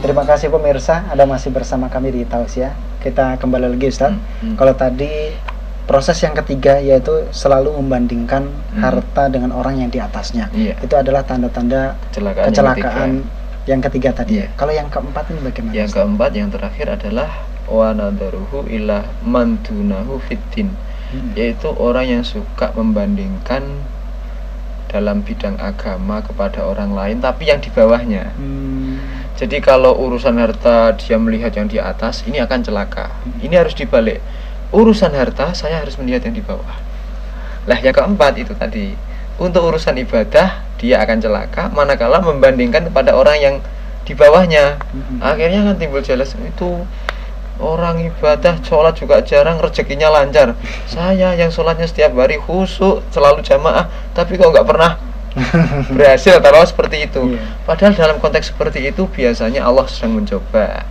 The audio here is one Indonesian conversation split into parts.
Terima kasih pemirsa, Anda masih bersama kami di Tausiah. Kita kembali lagi Ustaz. Kalau tadi proses yang ketiga yaitu selalu membandingkan harta dengan orang yang di atasnya. Itu adalah tanda-tanda kecelakaan yang ketiga tadi. Kalau yang keempat ini bagaimana? Yang keempat, yang terakhir adalah wa nadaruhu ila mandunahu fiddin, yaitu orang yang suka membandingkan dalam bidang agama kepada orang lain tapi yang di bawahnya. Jadi kalau urusan harta dia melihat yang di atas, ini akan celaka. Ini harus dibalik. Urusan harta saya harus melihat yang di bawah. Lah yang keempat itu tadi, untuk urusan ibadah dia akan celaka manakala membandingkan kepada orang yang di bawahnya. Akhirnya kan timbul jelas, itu orang ibadah sholat juga jarang, rezekinya lancar. Saya yang sholatnya setiap hari khusyuk, selalu jamaah, tapi kok nggak pernah berhasil, taruh seperti itu. Padahal dalam konteks seperti itu biasanya Allah sedang mencoba.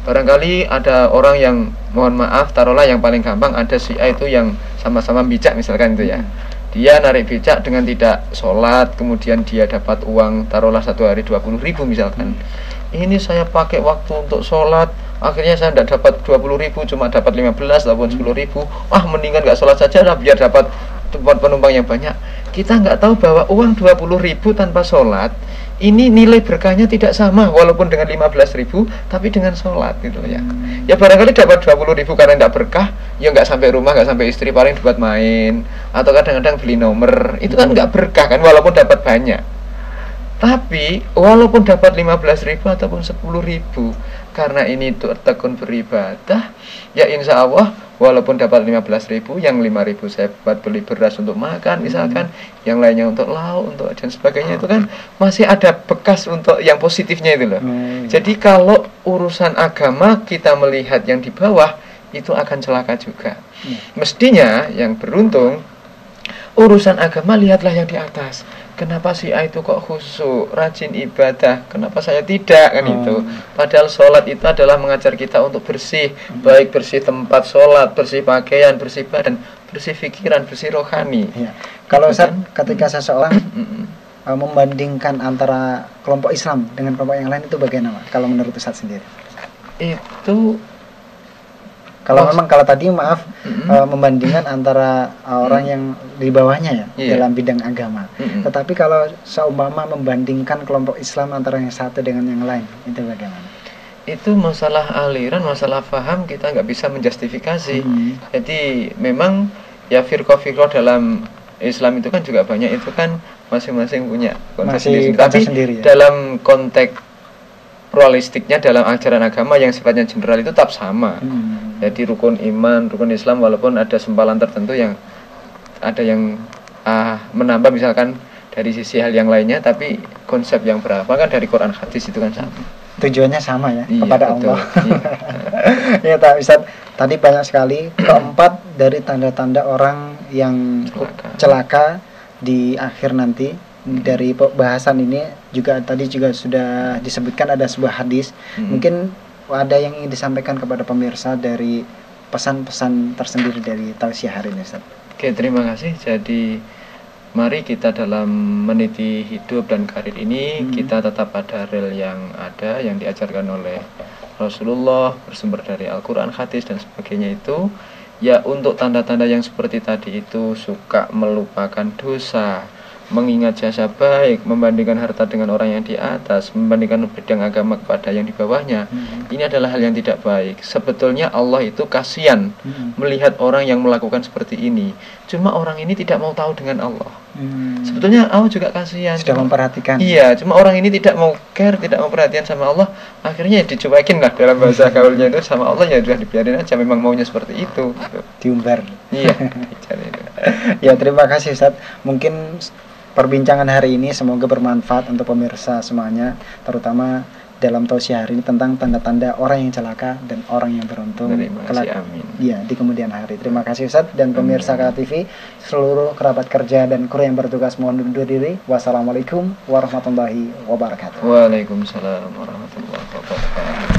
Barangkali ada orang yang, mohon maaf, taruhlah yang paling gampang, ada si A itu yang sama-sama bijak misalkan itu ya. Dia narik becak dengan tidak sholat, kemudian dia dapat uang, taruhlah satu hari 20.000 misalkan. Ini saya pakai waktu untuk sholat, akhirnya saya tidak dapat 20.000, cuma dapat 15 ataupun 10.000. Mendingan nggak sholat saja lah biar dapat tempat penumpang yang banyak. Kita nggak tahu bahwa uang 20.000 tanpa sholat, ini nilai berkahnya tidak sama walaupun dengan 15.000, tapi dengan sholat gitu ya. Ya barangkali dapat 20.000 karena tidak berkah, ya nggak sampai rumah, nggak sampai istri, paling buat main atau kadang-kadang beli nomor. Itu kan nggak berkah kan, walaupun dapat banyak. Tapi walaupun dapat 15.000 ataupun 10.000, karena ini tekun beribadah, ya insya Allah walaupun dapat 15.000, yang 5.000 saya buat beli beras untuk makan misalkan, yang lainnya untuk lauk, untuk dan sebagainya, itu kan masih ada bekas untuk yang positifnya itu loh. Jadi kalau urusan agama kita melihat yang di bawah, itu akan celaka juga. Mestinya yang beruntung, urusan agama lihatlah yang di atas. Kenapa si A itu kok khusyuk, rajin ibadah, kenapa saya tidak, kan itu. Padahal sholat itu adalah mengajar kita untuk bersih, baik bersih tempat sholat, bersih pakaian, bersih badan, bersih pikiran, bersih rohani. Kalau Ustaz, ketika seseorang membandingkan antara kelompok Islam dengan kelompok yang lain, itu bagaimana kalau menurut Ustaz sendiri? Itu kalau memang kalau tadi membandingkan antara orang yang di bawahnya ya dalam bidang agama. Tetapi kalau seumpama membandingkan kelompok Islam antara yang satu dengan yang lain, itu bagaimana? Itu masalah aliran, masalah paham, kita nggak bisa menjustifikasi. Jadi memang ya firqah-firqah dalam Islam itu kan juga banyak, itu kan masing-masing punya konteks sendiri. Tapi sendiri, ya? Dalam konteks pluralistiknya dalam ajaran agama yang sifatnya general itu tetap sama. Jadi rukun iman, rukun Islam, walaupun ada sempalan tertentu yang ada yang menambah misalkan dari sisi hal yang lainnya, tapi konsep yang berapa kan dari Quran hadis itu kan sama. Tujuannya sama ya, kepada betul, Allah. Ya Ustaz, tadi banyak sekali keempat dari tanda-tanda orang yang celaka di akhir nanti. Dari bahasan ini juga tadi juga sudah disebutkan ada sebuah hadis. Mungkin ada yang ingin disampaikan kepada pemirsa dari pesan-pesan tersendiri dari Tausiah hari ini, Ustaz. Oke, terima kasih. Jadi mari kita dalam meniti hidup dan karir ini kita tetap pada rel yang ada, yang diajarkan oleh Rasulullah, bersumber dari Al-Quran, hadis dan sebagainya itu. Ya untuk tanda-tanda yang seperti tadi itu, suka melupakan dosa, mengingat jasa baik, membandingkan harta dengan orang yang di atas, membandingkan bidang agama kepada yang di bawahnya, ini adalah hal yang tidak baik. Sebetulnya Allah itu kasihan melihat orang yang melakukan seperti ini. Cuma orang ini tidak mau tahu dengan Allah. Sebetulnya Allah juga kasihan, sudah memperhatikan. Iya, cuma orang ini tidak mau care, tidak mau perhatian sama Allah. Akhirnya ya dicuekin lah dalam bahasa gaulnya itu sama Allah, ya sudah dibiarin aja, memang maunya seperti itu. Diumbar. Iya. Ya terima kasih Ustaz. Mungkin perbincangan hari ini semoga bermanfaat untuk pemirsa semuanya, terutama dalam Tausiah hari ini tentang tanda-tanda orang yang celaka dan orang yang beruntung kelak di kemudian hari. Terima kasih Ustaz dan pemirsa KTV, seluruh kerabat kerja dan kru yang bertugas mohon undur diri. Wassalamualaikum warahmatullahi wabarakatuh. Waalaikumsalam warahmatullahi wabarakatuh.